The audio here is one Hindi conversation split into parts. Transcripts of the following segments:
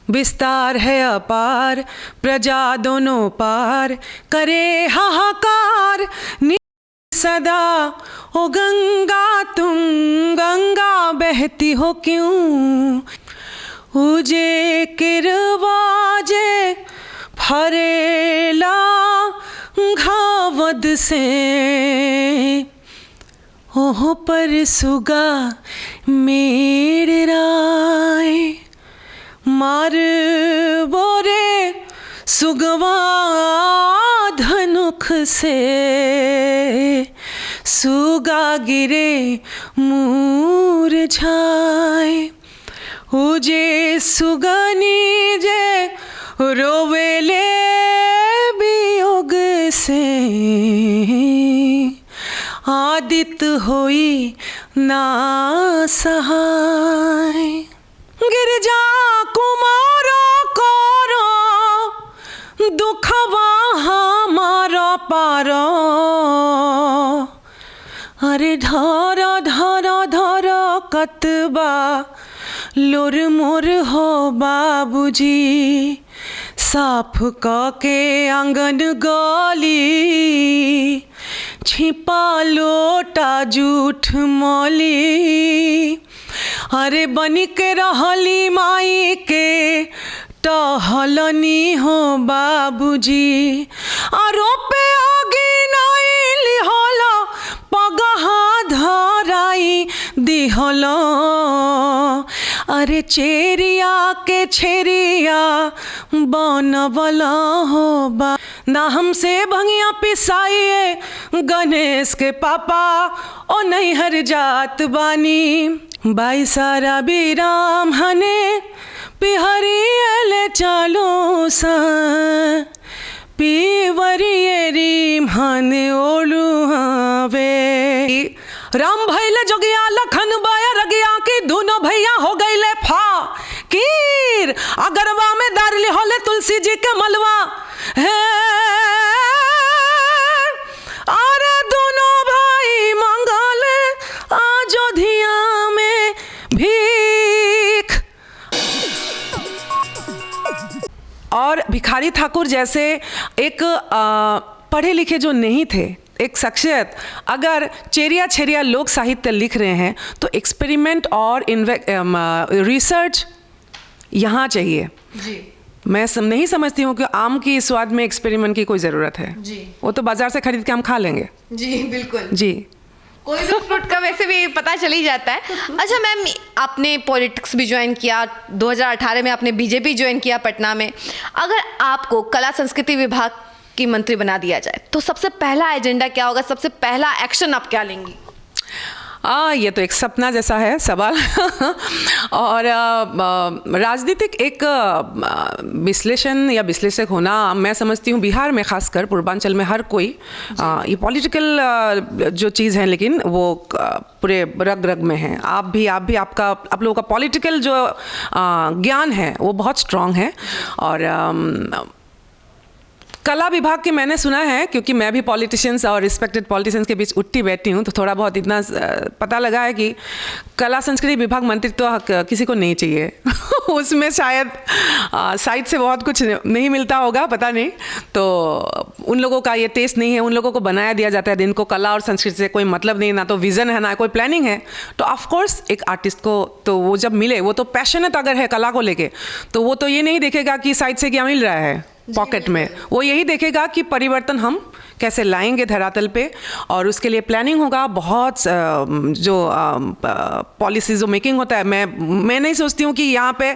विस्तार है अपार, प्रजा दोनों पार करे हाहाकार सदा। ओ गंगा तुम गंगा बहती हो क्यों, उजे किरवाजे फरेला घावद से। ओह पर सुगा मेरे राय मार बोरे सुगवा धनुख से। सुगा गिरे मुरझाए, उजे सुगनी जे रोवेले वियोग से। आदित होई ना सहाय, गिरजा कुमारो कोरो दुखवा हमारो पारो। अरे धर धर धर कतबा लोर मोर हो बाबूजी, साफ के आंगन गली छिपा लोटा जूठ मौली। अरे बनी के रहली माई के टहलनी हो बाबूजी, आरोपे आगे नाई लिहला पगहा धराई दिहला। अरे चेरिया के छेरिया बनवला हो बा, ना हमसे भंगिया पिसाइए गणेश के पापा ओ नहीं हर जात बानी। बाई सारा बीराम हने पिहरियल चालो सा, पीवरिये रीम हने ओलू हवे। राम भैले जोगिया लखन बाया रगिया की दोनों भैया हो गईले फा कीर। अगरवा में दारली होले तुलसी जी के मलवा है। अरे दोनों भाई मंगल अयोध्या में भीख। और भिखारी ठाकुर जैसे एक पढ़े लिखे जो नहीं थे, एक शख्सियत अगर चेरिया छेरिया लोक साहित्य लिख रहे हैं तो एक्सपेरिमेंट और रिसर्च यहाँ चाहिए जी। मैं नहीं समझती हूँ कि आम की स्वाद में एक्सपेरिमेंट की कोई ज़रूरत है जी। वो तो बाजार से खरीद के हम खा लेंगे जी। बिल्कुल जी, कोई भी फ्रूट का वैसे भी पता चल ही जाता है। अच्छा मैम, आपने पॉलिटिक्स भी ज्वाइन किया, 2018 में आपने बीजेपी ज्वाइन किया पटना में। अगर आपको कला संस्कृति विभाग की मंत्री बना दिया जाए तो सबसे पहला एजेंडा क्या होगा, सबसे पहला एक्शन आप क्या लेंगी? ये तो एक सपना जैसा है सवाल और राजनीतिक एक विश्लेषण या विश्लेषक होना, मैं समझती हूँ बिहार में खासकर पूर्वांचल में हर कोई ये पॉलिटिकल जो चीज़ है लेकिन वो पूरे रग रग में है। आप लोगों का पॉलिटिकल जो ज्ञान है वो बहुत स्ट्रांग है। और कला विभाग की मैंने सुना है, क्योंकि मैं भी पॉलिटिशियंस और रिस्पेक्टेड पॉलिटिशियंस के बीच उठती बैठती हूँ, तो थोड़ा बहुत इतना पता लगा है कि कला संस्कृति विभाग मंत्रित्व तो किसी को नहीं चाहिए उसमें शायद साइड से बहुत कुछ नहीं मिलता होगा, पता नहीं। तो उन लोगों का ये टेस्ट नहीं है, उन लोगों को बनाया दिया जाता है जिनको कला और संस्कृति से कोई मतलब नहीं, ना तो विज़न है ना कोई प्लानिंग है। तो ऑफकोर्स एक आर्टिस्ट को तो वो जब मिले, वो तो पैशनेट अगर है कला को लेके, तो वो तो ये नहीं देखेगा कि साइड से क्या मिल रहा है पॉकेट में, वो यही देखेगा कि परिवर्तन हम कैसे लाएंगे धरातल पे। और उसके लिए प्लानिंग होगा, बहुत जो पॉलिसी जो मेकिंग होता है। मैं नहीं सोचती हूँ कि यहाँ पे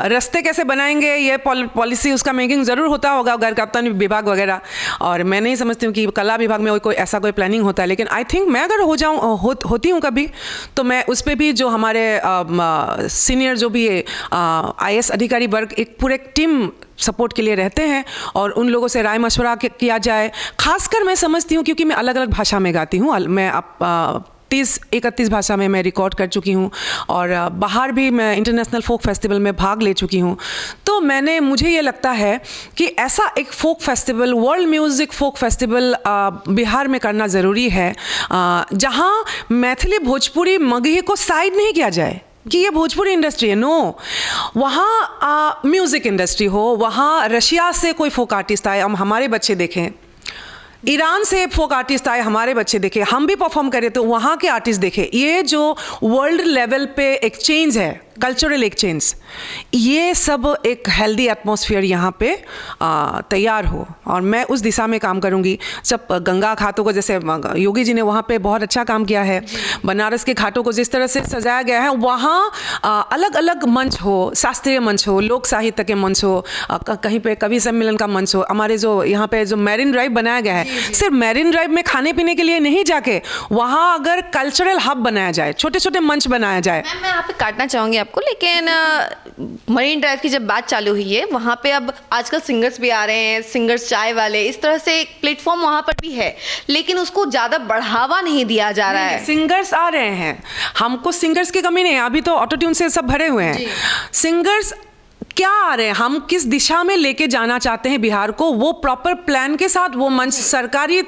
रास्ते कैसे बनाएंगे, ये पॉलिसी उसका मेकिंग ज़रूर होता होगा अगर कप्तान विभाग वगैरह। और मैं नहीं समझती हूँ कि कला विभाग में कोई ऐसा कोई प्लानिंग होता है। लेकिन आई थिंक मैं अगर होती हूँ कभी, तो मैं उस पर भी जो हमारे सीनियर जो भी IAS अधिकारी वर्ग एक पूरे टीम सपोर्ट के लिए रहते हैं और उन लोगों से राय मशवरा किया जाए। खासकर मैं समझती हूँ क्योंकि मैं अलग अलग भाषा में गाती हूँ, मैं 30-31 भाषा में मैं रिकॉर्ड कर चुकी हूँ और बाहर भी मैं इंटरनेशनल फोक फेस्टिवल में भाग ले चुकी हूँ। तो मुझे ये लगता है कि ऐसा एक folk festival, world music folk festival Bihar में करना ज़रूरी है, जहाँ मैथिली भोजपुरी मगही को साइड नहीं किया जाए। कि ये भोजपुरी इंडस्ट्री है। नो, वहाँ म्यूज़िक इंडस्ट्री हो, वहाँ रशिया से कोई फोक आर्टिस्ट आए, हम हमारे बच्चे देखें, ईरान से फोक आर्टिस्ट आए, हमारे बच्चे देखे, हम भी परफॉर्म करें तो वहाँ के आर्टिस्ट देखे। ये जो वर्ल्ड लेवल पे एक चेंज है, कल्चरल एक्सचेंज, ये सब एक हेल्दी एटमॉस्फेयर यहाँ पे तैयार हो, और मैं उस दिशा में काम करूँगी। जब गंगा घाटों को, जैसे योगी जी ने वहाँ पे बहुत अच्छा काम किया है, बनारस के घाटों को जिस तरह से सजाया गया है, वहाँ अलग अलग मंच हो, शास्त्रीय मंच हो, लोक साहित्य के मंच हो, कहीं पे कवि सम्मेलन का मंच हो, हमारे जो यहाँ पे जो मैरिन ड्राइव बनाया गया है, सिर्फ मैरिन ड्राइव में खाने पीने के लिए नहीं जाके, वहाँ अगर कल्चरल हब बनाया जाए, छोटे छोटे मंच बनाया जाए। मैं यहाँ पे काटना चाहूँगी आपको, लेकिन मरीन ड्राइव की जब बात चालू हुई है, वहाँ पे अब आजकल सिंगर्स भी आ रहे हैं, सिंगर्स चाय वाले, इस तरह से एक प्लेटफॉर्म वहाँ पर भी है, लेकिन उसको ज़्यादा बढ़ावा नहीं दिया जा रहा है। सिंगर्स आ रहे हैं, हमको सिंगर्स की कमी नहीं है, अभी तो ऑटो ट्यून से सब भरे हुए हैं। सिंगर्स क्या आ रहे हैं, हम किस दिशा में लेके जाना चाहते हैं बिहार को, वो प्रॉपर प्लान के साथ वो मंच सरकारी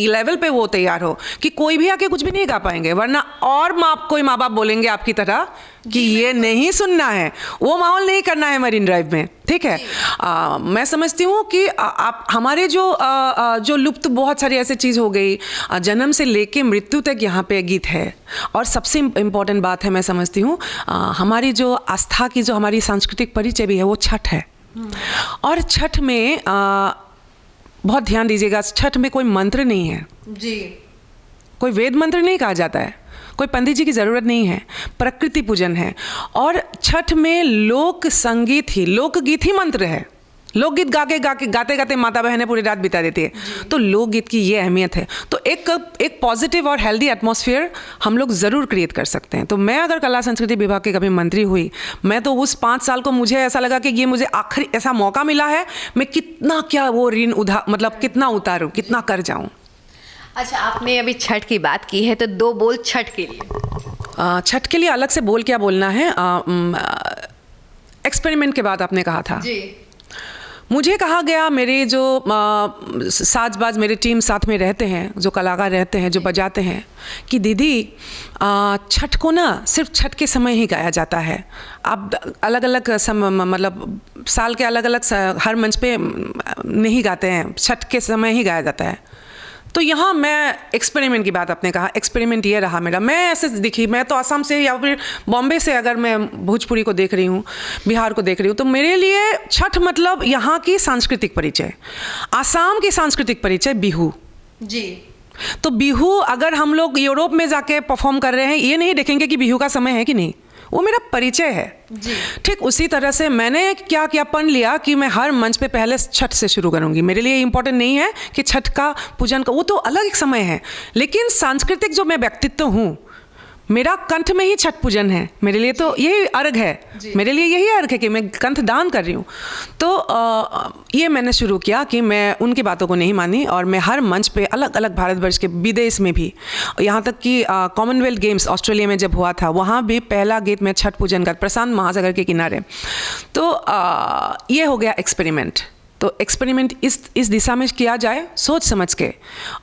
लेवल पे वो तैयार हो कि कोई भी आके कुछ भी नहीं गा पाएंगे, वरना और कोई माँ बाप बोलेंगे आपकी तरह कि ये नहीं सुनना है, वो माहौल नहीं करना है मरीन ड्राइव में। ठीक है, मैं समझती हूँ कि आप हमारे जो लुप्त बहुत सारी ऐसी चीज़ हो गई, जन्म से लेके मृत्यु तक यहाँ पे गीत है। और सबसे इम्पोर्टेंट बात है, मैं समझती हूँ हमारी जो आस्था की, जो हमारी सांस्कृतिक परिचय भी है, वो छठ है। और छठ में बहुत ध्यान दीजिएगा, छठ में कोई मंत्र नहीं है जी, कोई वेद मंत्र नहीं कहा जाता है, कोई पंडित जी की ज़रूरत नहीं है, प्रकृति पूजन है। और छठ में लोक संगीत ही, लोकगीत ही मंत्र है। लोकगीत गाते गाते माता बहनें पूरी रात बिता देती है, तो लोकगीत की ये अहमियत है। तो एक पॉजिटिव और हेल्दी एटमॉस्फेयर हम लोग ज़रूर क्रिएट कर सकते हैं। तो मैं अगर कला संस्कृति विभाग के कभी मंत्री हुई, मैं तो उस 5 साल को मुझे ऐसा लगा कि ये मुझे आखिरी ऐसा मौका मिला है, मैं कितना क्या वो ऋण मतलब कितना उतारूँ, कितना कर जाऊँ। अच्छा, आपने अभी छठ की बात की है, तो 2 बोल छठ के लिए। छठ के लिए अलग से बोल क्या बोलना है, एक्सपेरिमेंट के बाद आपने कहा था जी। मुझे कहा गया, मेरे जो साजबाज मेरे टीम साथ में रहते हैं, जो कलाकार रहते हैं, जो बजाते हैं, कि दीदी छठ को ना सिर्फ छठ के समय ही गाया जाता है। आप अलग अलग मतलब साल के अलग अलग हर मंच पे नहीं गाते हैं, छठ के समय ही गाया जाता है। तो यहाँ मैं एक्सपेरिमेंट की बात आपने कहा, एक्सपेरिमेंट ये रहा मेरा। मैं ऐसे दिखी, मैं तो असम से या फिर बॉम्बे से अगर मैं भोजपुरी को देख रही हूँ, बिहार को देख रही हूँ, तो मेरे लिए छठ मतलब यहाँ की सांस्कृतिक परिचय, आसाम की सांस्कृतिक परिचय बिहू जी। तो बिहू अगर हम लोग यूरोप में जाके परफॉर्म कर रहे हैं, ये नहीं देखेंगे कि बिहू का समय है कि नहीं, वो मेरा परिचय है जी। ठीक उसी तरह से मैंने क्या पन लिया कि मैं हर मंच पे पहले छठ से शुरू करूंगी। मेरे लिए इम्पोर्टेंट नहीं है कि छठ का पूजन का, वो तो अलग एक समय है, लेकिन सांस्कृतिक जो मैं व्यक्तित्व हूँ, मेरा कंठ में ही छठ पूजन है। मेरे लिए तो यही अर्घ है, मेरे लिए यही अर्घ है कि मैं कंठ दान कर रही हूँ। तो ये मैंने शुरू किया कि मैं उनकी बातों को नहीं मानी, और मैं हर मंच पे अलग अलग भारतवर्ष के, विदेश में भी, यहाँ तक कि कॉमनवेल्थ गेम्स ऑस्ट्रेलिया में जब हुआ था, वहाँ भी पहला गीत मैं छठ पूजन का, प्रशांत महासागर के किनारे। तो ये हो गया एक्सपेरिमेंट। तो एक्सपेरिमेंट इस दिशा में किया जाए, सोच समझ के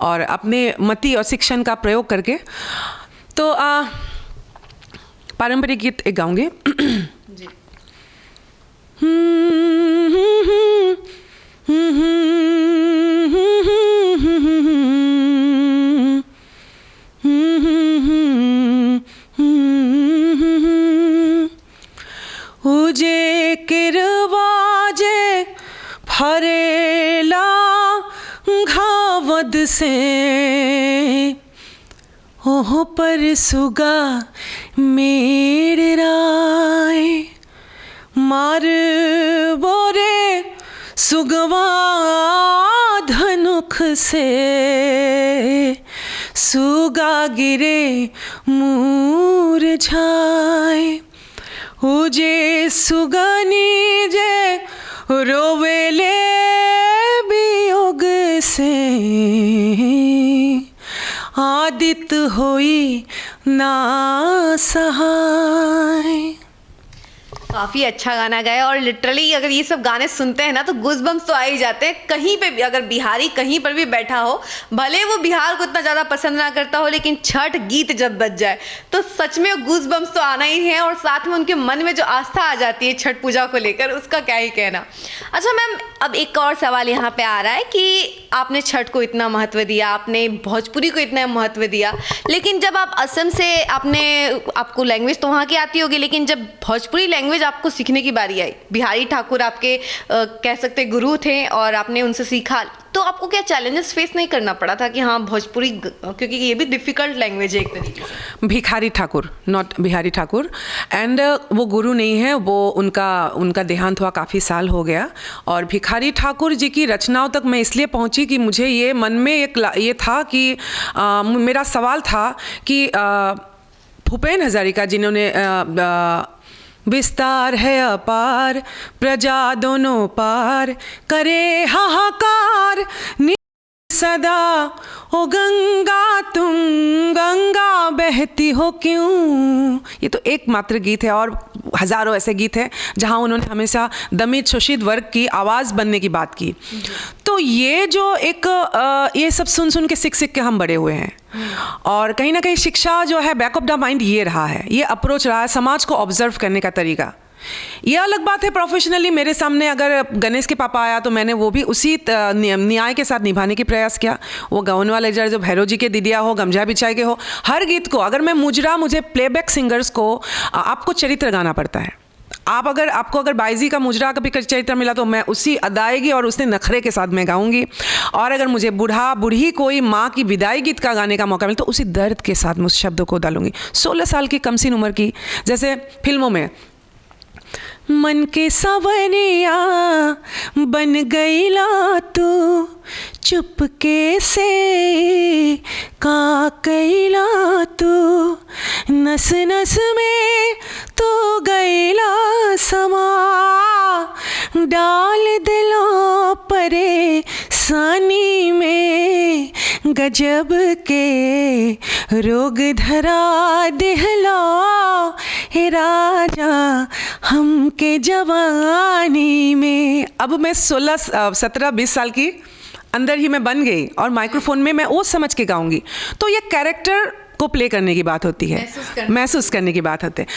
और अपने मति और शिक्षण का प्रयोग करके। तो पारंपरिक गीत एक गाऊंगी। जी। उजे किरवाजे फरेला घावद से, ओह पर सुगा मेरे राय, मार बोरे सुगवा धनुख से, सुगा गिरे मुरझाए, उजे सुगनी जे रोवेले वियोग से, आदित होई ना सहाय। काफ़ी अच्छा गाना गाया और लिटरली अगर ये सब गाने सुनते हैं ना तो गूज़बम्स तो आ ही जाते हैं। कहीं पे भी अगर बिहारी कहीं पर भी बैठा हो, भले वो बिहार को इतना ज़्यादा पसंद ना करता हो, लेकिन छठ गीत जब बज जाए तो सच में गूज़बम्स तो आना ही है और साथ में उनके मन में जो आस्था आ जाती है छठ पूजा को लेकर, उसका क्या ही कहना। अच्छा मैम, अब एक और सवाल यहाँ पे आ रहा है कि आपने छठ को इतना महत्व दिया, आपने भोजपुरी को इतना महत्व दिया, लेकिन जब आप असम से आपको लैंग्वेज तो वहाँ की आती होगी, लेकिन जब भोजपुरी लैंग्वेज आपको सीखने की बारी आई, बिहारी ठाकुर आपके कह सकते गुरु थे और आपने उनसे सीखा, तो आपको क्या चैलेंजेस फेस नहीं करना पड़ा था कि हाँ भोजपुरी, क्योंकि ये भी डिफ़िकल्ट लैंग्वेज है एक तरीके से। भिखारी ठाकुर, नॉट बिहारी ठाकुर, एंड वो गुरु नहीं है, वो उनका देहांत हुआ काफ़ी साल हो गया। और भिखारी ठाकुर जी की रचनाओं तक मैं इसलिए पहुंची कि मुझे ये मन में ये था कि मेरा सवाल था कि भूपेन हजारिका जिन्होंने विस्तार है अपार, प्रजा दोनों पार, करे हाहाकार सदा, ओ गंगा तुम गंगा बहती हो क्यों। ये तो एकमात्र गीत है और हज़ारों ऐसे गीत हैं जहाँ उन्होंने हमेशा दमित शोषित वर्ग की आवाज़ बनने की बात की। तो ये जो ये सब सुन सुन के सीख के हम बड़े हुए हैं और कहीं ना कहीं शिक्षा जो है बैक ऑफ द माइंड ये रहा है, ये अप्रोच रहा है समाज को ऑब्जर्व करने का तरीका। ये अलग बात है प्रोफेशनली मेरे सामने अगर गणेश के पापा आया तो मैंने वो भी उसी न्याय के साथ निभाने की प्रयास किया। वो गाउन वाले जो भैरव जी के दिदिया हो, गमझा बिछाए के हो, हर गीत को अगर मैं मुझे प्लेबैक सिंगर्स को आपको चरित्र गाना पड़ता है। आपको अगर बाईजी का मुजरा का भी चरित्र मिला तो मैं उसी अदायगी और उसने नखरे के साथ मैं गाऊंगी। और अगर मुझे बूढ़ी कोई माँ की विदाई गीत का गाने का मौका मिला तो उसी दर्द के साथ मैं उस शब्दों को डालूंगी। 16 साल की कमसीन उम्र की, जैसे फिल्मों में मन के सवरिया बन गईला तू, चुपके से का कैला तू, नस नस में तो गईला समा, डाल दिलो परेशानी में, गजब के रोग धरा दिहला हे राजा हमके जवानी में। अब मैं 17-20 साल की अंदर ही मैं बन गई और माइक्रोफोन में मैं वो समझ के गाऊंगी। तो ये कैरेक्टर को प्ले करने की बात होती है, महसूस करने की बात होती है।